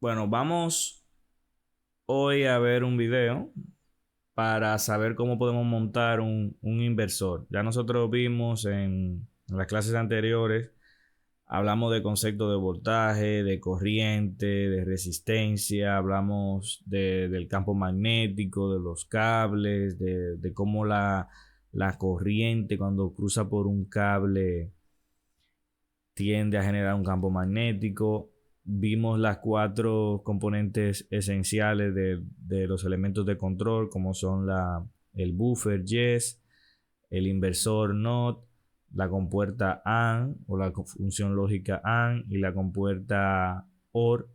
Bueno, vamos hoy a ver un video para saber cómo podemos montar un inversor. Ya nosotros vimos en las clases anteriores, hablamos de conceptos de voltaje, de corriente, de resistencia, hablamos del campo magnético, de los cables, de cómo la corriente cuando cruza por un cable tiende a generar un campo magnético. Vimos las cuatro componentes esenciales de los elementos de control, como son el buffer yes, el inversor not, la compuerta AND o la función lógica AND y la compuerta OR.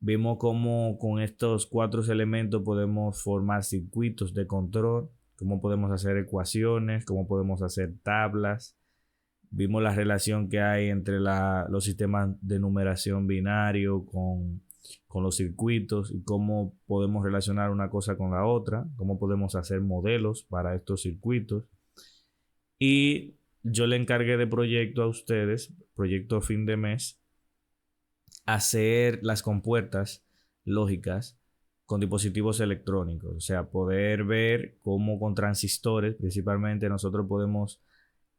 Vimos cómo con estos cuatro elementos podemos formar circuitos de control, cómo podemos hacer ecuaciones, cómo podemos hacer tablas. Vimos la relación que hay entre los sistemas de numeración binario con los circuitos y cómo podemos relacionar una cosa con la otra, cómo podemos hacer modelos para estos circuitos. Y yo le encargué de proyecto a ustedes, proyecto fin de mes, hacer las compuertas lógicas con dispositivos electrónicos, o sea, poder ver cómo con transistores principalmente nosotros podemos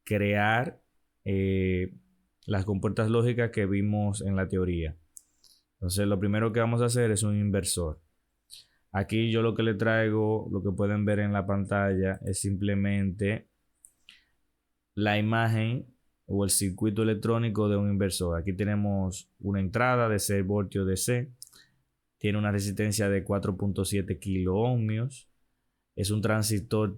crear eh, las compuertas lógicas que vimos en la teoría. Entonces, lo primero que vamos a hacer es un inversor. Aquí yo lo que le traigo, lo que pueden ver en la pantalla, es simplemente la imagen o el circuito electrónico de un inversor. Aquí tenemos una entrada de 6 voltios DC, tiene una resistencia de 4.7 kilo ohmios, es un transistor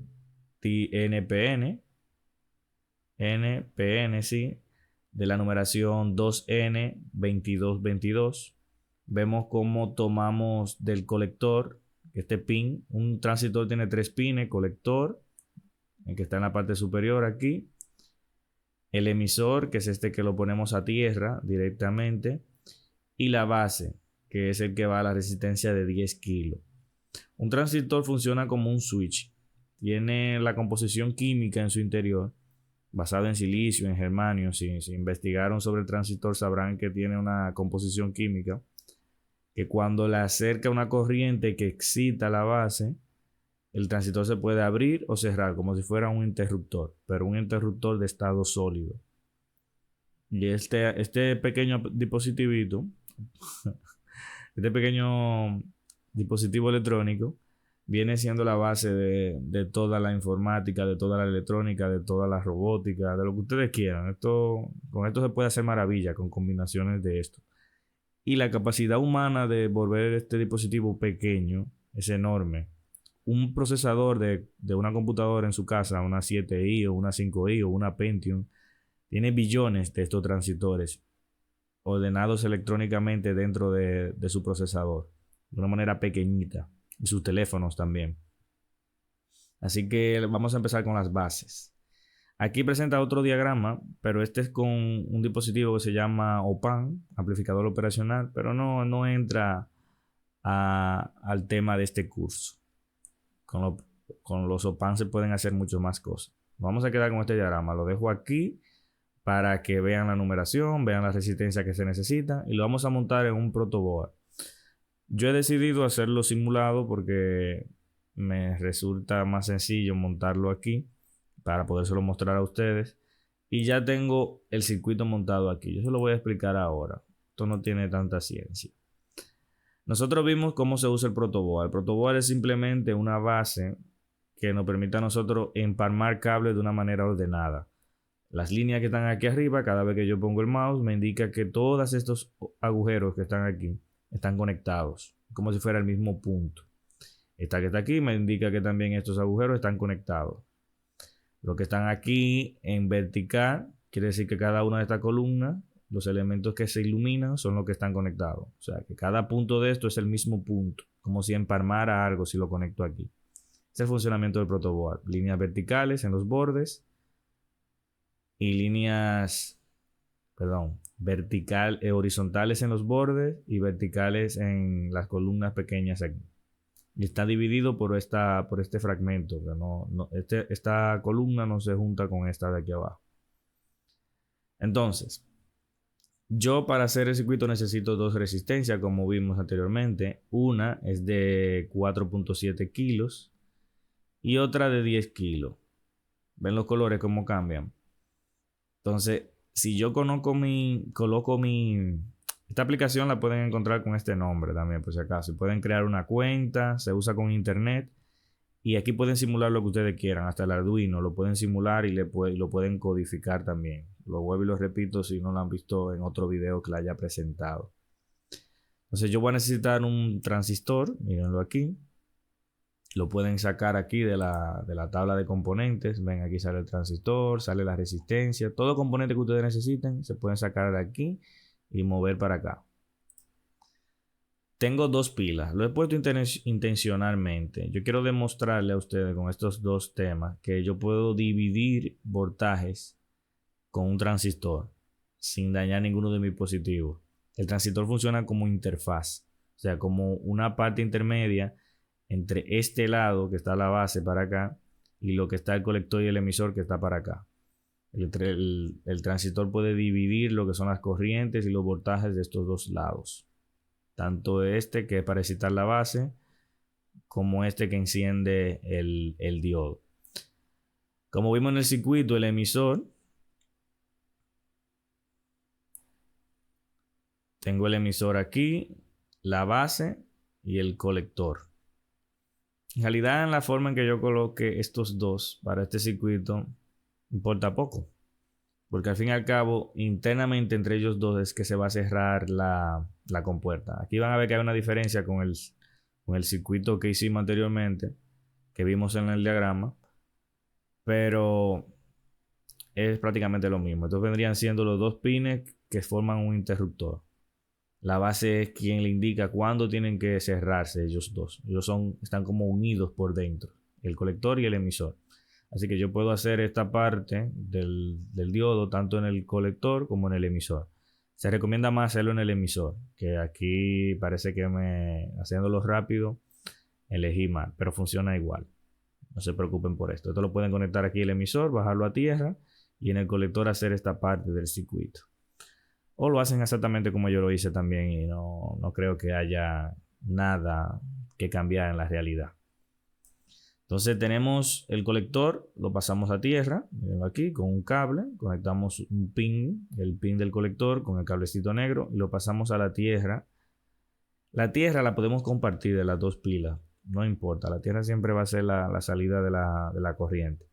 NPN, sí, de la numeración 2N2222. Vemos cómo tomamos del colector, este pin, un transistor tiene tres pines, colector, el que está en la parte superior aquí, el emisor, que es este que lo ponemos a tierra directamente, y la base, que es el que va a la resistencia de 10 kilos. Un transistor funciona como un switch, tiene la composición química en su interior basado en silicio, en germanio. Si investigaron sobre el transistor sabrán que tiene una composición química que cuando le acerca una corriente que excita la base, el transistor se puede abrir o cerrar como si fuera un interruptor, pero un interruptor de estado sólido. Y este pequeño dispositivito, este pequeño dispositivo electrónico, viene siendo la base de toda la informática, de toda la electrónica, de toda la robótica, de lo que ustedes quieran. Con esto se puede hacer maravilla con combinaciones de esto. Y la capacidad humana de volver este dispositivo pequeño es enorme. Un procesador de una computadora en su casa, una 7i o una 5i o una Pentium, tiene billones de estos transistores ordenados electrónicamente dentro de su procesador, de una manera pequeñita, y sus teléfonos también. Así que vamos a empezar con las bases. Aquí presenta otro diagrama, pero este es con un dispositivo que se llama OPAN, amplificador operacional, pero no entra al tema de este curso. Con los OPAN se pueden hacer mucho más cosas. Vamos a quedar con este diagrama, lo dejo aquí para que vean la numeración, vean la resistencia que se necesita y lo vamos a montar en un protoboard. Yo he decidido hacerlo simulado porque me resulta más sencillo montarlo aquí para podérselo mostrar a ustedes. Y ya tengo el circuito montado aquí. Yo se lo voy a explicar ahora. Esto no tiene tanta ciencia. Nosotros vimos cómo se usa el protoboard. El protoboard es simplemente una base que nos permite a nosotros empalmar cables de una manera ordenada. Las líneas que están aquí arriba, cada vez que yo pongo el mouse, me indica que todos estos agujeros que están aquí están conectados, como si fuera el mismo punto. Esta que está aquí me indica que también estos agujeros están conectados. Los que están aquí en vertical, quiere decir que cada una de estas columnas, los elementos que se iluminan son los que están conectados. O sea, que cada punto de esto es el mismo punto, como si empalmara algo si lo conecto aquí. Ese es el funcionamiento del protoboard. Líneas verticales en los bordes y líneas, perdón, horizontales en los bordes y verticales en las columnas pequeñas aquí. Y está dividido por este fragmento. Esta columna no se junta con esta de aquí abajo. Entonces, Yo para hacer el circuito necesito dos resistencias, como vimos anteriormente. Una es de 4.7 kilos y otra de 10 kilos. ¿Ven los colores cómo cambian? Entonces, si yo esta aplicación la pueden encontrar con este nombre también, por si acaso. Pueden crear una cuenta, se usa con internet. Y aquí pueden simular lo que ustedes quieran, hasta el Arduino lo pueden simular y lo pueden codificar también. Lo vuelvo y lo repito si no lo han visto en otro video que la haya presentado. Entonces yo voy a necesitar un transistor, mírenlo aquí. Lo pueden sacar aquí de la tabla de componentes. Ven, aquí sale el transistor, sale la resistencia. Todo componente que ustedes necesiten se pueden sacar de aquí y mover para acá. Tengo dos pilas, lo he puesto intencionalmente. Yo quiero demostrarle a ustedes con estos dos temas que yo puedo dividir voltajes con un transistor sin dañar ninguno de mis dispositivos. El transistor funciona como interfaz, o sea, como una parte intermedia entre este lado que está la base para acá y lo que está el colector y el emisor que está para acá. El transistor puede dividir lo que son las corrientes y los voltajes de estos dos lados. Tanto este que es para excitar la base, como este que enciende el diodo. Como vimos en el circuito, el emisor, tengo el emisor aquí, la base y el colector. En realidad, en la forma en que yo coloque estos dos para este circuito, importa poco. Porque al fin y al cabo, internamente entre ellos dos es que se va a cerrar la compuerta. Aquí van a ver que hay una diferencia con el circuito que hicimos anteriormente, que vimos en el diagrama, pero es prácticamente lo mismo. Estos vendrían siendo los dos pines que forman un interruptor. La base es quien le indica cuándo tienen que cerrarse ellos dos. Están como unidos por dentro, el colector y el emisor. Así que yo puedo hacer esta parte del diodo tanto en el colector como en el emisor. Se recomienda más hacerlo en el emisor, que aquí parece que haciéndolo rápido elegí mal, pero funciona igual. No se preocupen por esto. Esto lo pueden conectar aquí el emisor, bajarlo a tierra y en el colector hacer esta parte del circuito. O lo hacen exactamente como yo lo hice también y no creo que haya nada que cambiar en la realidad. Entonces tenemos el colector, lo pasamos a tierra, miren aquí, con un cable, conectamos un pin, el pin del colector con el cablecito negro y lo pasamos a la tierra. La tierra la podemos compartir de las dos pilas, no importa, la tierra siempre va a ser la salida de la corriente.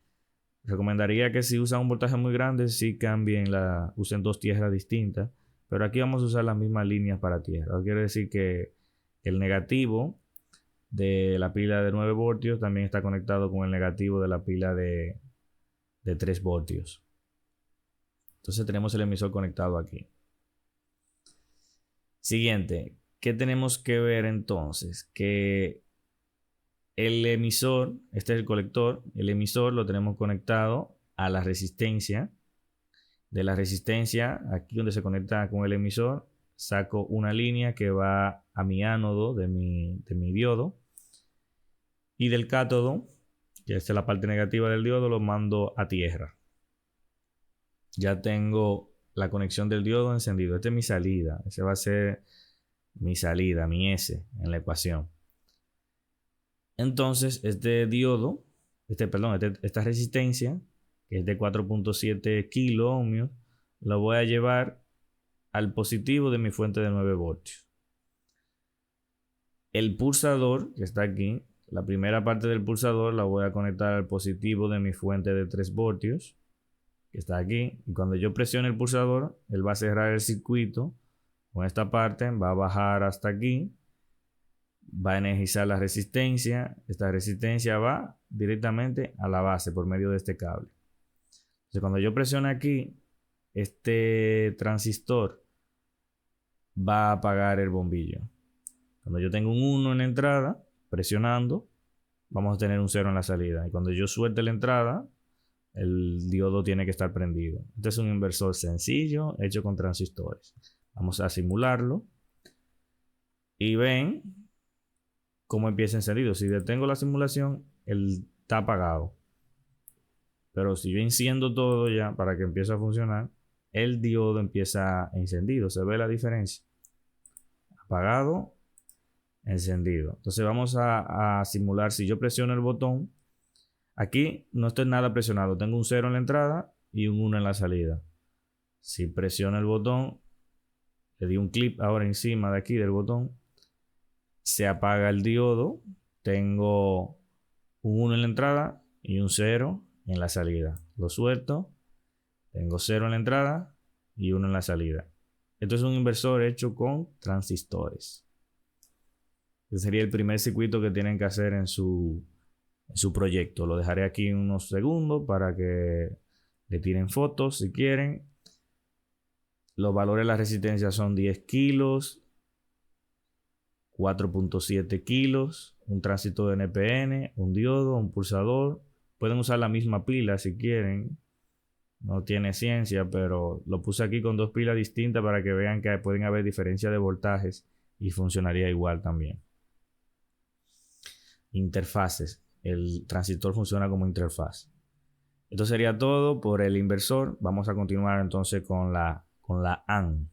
Recomendaría que si usan un voltaje muy grande, sí usen dos tierras distintas, pero aquí vamos a usar las mismas líneas para tierra. Eso quiere decir que el negativo de la pila de 9 voltios también está conectado con el negativo de la pila de 3 voltios. Entonces tenemos el emisor conectado aquí. Siguiente, ¿qué tenemos que ver entonces? Que el emisor, este es el colector, el emisor lo tenemos conectado a la resistencia. De la resistencia, aquí donde se conecta con el emisor, saco una línea que va a mi ánodo de mi diodo. Y del cátodo, que esta es la parte negativa del diodo, lo mando a tierra. Ya tengo la conexión del diodo encendido. Esta es mi salida. Esa va a ser mi salida, mi S en la ecuación. Entonces, esta resistencia, que es de 4.7 kilo ohmios, lo voy a llevar al positivo de mi fuente de 9 voltios. El pulsador, que está aquí, la primera parte del pulsador la voy a conectar al positivo de mi fuente de 3 voltios, que está aquí. Y cuando yo presione el pulsador, él va a cerrar el circuito con esta parte, va a bajar hasta aquí, va a energizar la resistencia. Esta resistencia va directamente a la base por medio de este cable. Entonces, cuando yo presione aquí, este transistor va a apagar el bombillo. Cuando yo tengo un 1 en la entrada, presionando, vamos a tener un 0 en la salida. Y cuando yo suelte la entrada, el diodo tiene que estar prendido. Este es un inversor sencillo hecho con transistores. Vamos a simularlo. Y ven cómo empieza encendido. Si detengo la simulación, él está apagado. Pero si yo enciendo todo ya para que empiece a funcionar, el diodo empieza encendido. ¿Se ve la diferencia? Apagado, encendido. Entonces vamos a simular. Si yo presiono el botón, aquí no estoy nada presionado. Tengo un 0 en la entrada y un 1 en la salida. Si presiono el botón, le di un clic ahora encima de aquí del botón, se apaga el diodo. Tengo un 1 en la entrada y un 0 en la salida. Lo suelto. Tengo 0 en la entrada y 1 en la salida. Esto es un inversor hecho con transistores. Ese sería el primer circuito que tienen que hacer en su proyecto. Lo dejaré aquí unos segundos para que le tiren fotos si quieren. Los valores de la resistencia son 10 kilos, 4.7 kilos, un tránsito de NPN, un diodo, un pulsador. Pueden usar la misma pila si quieren. No tiene ciencia, pero lo puse aquí con dos pilas distintas para que vean que pueden haber diferencias de voltajes y funcionaría igual también. Interfaces. El transistor funciona como interfaz. Esto sería todo por el inversor. Vamos a continuar entonces con la AND.